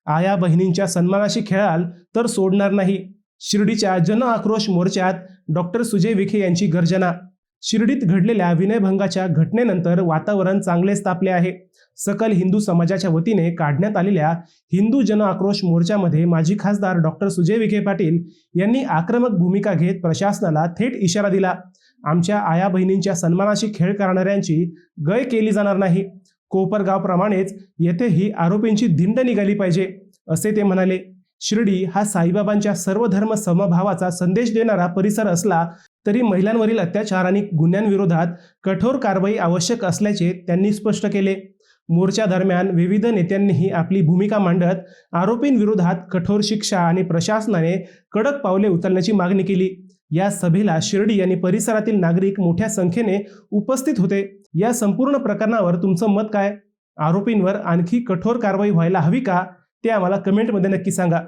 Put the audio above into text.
आया बहिणींच्या सन्मानाशी खेळाल तर सोडणार नाही. शिर्डीच्या जन आक्रोश मोर्चात डॉक्टर सुजय विखे यांची गर्जना. शिर्डीत घडलेल्या विनयभंगाच्या घटनेनंतर वातावरण चांगलेच तापले आहे. सकल हिंदू समाजाच्या वतीने काढण्यात आलेल्या हिंदू जन आक्रोश मोर्चामध्ये माजी खासदार डॉक्टर सुजय विखे पाटील यांनी आक्रमक भूमिका घेत प्रशासनाला थेट इशारा दिला. आमच्या आया बहिणींच्या सन्मानाशी खेळ करणाऱ्यांची गय केली जाणार नाही. कोपरगावप्रमाणेच येथेही आरोपींची धिंड निघाली पाहिजे, असे ते म्हणाले. शिर्डी हा साईबाबांच्या सर्वधर्म समभावाचा संदेश देणारा परिसर असला तरी महिलांवरील अत्याचार आणि गुन्ह्यांविरोधात कठोर कारवाई आवश्यक असल्याचे त्यांनी स्पष्ट केले. मोर्चा दरम्यान विविध नेत्यांनीही आपली भूमिका मांडत आरोपींविरोधात कठोर शिक्षा आणि प्रशासनाने कडक पावले उचलण्याची मागणी केली. या सभेला शिर्डी आणि परिसरातील नागरिक मोठ्या संख्येने उपस्थित होते. या संपूर्ण प्रकरणावर तुमचं मत काय? आरोपींवर आणखी कठोर कारवाई व्हायला हवी का? ते आम्हाला कमेंटमध्ये नक्की सांगा.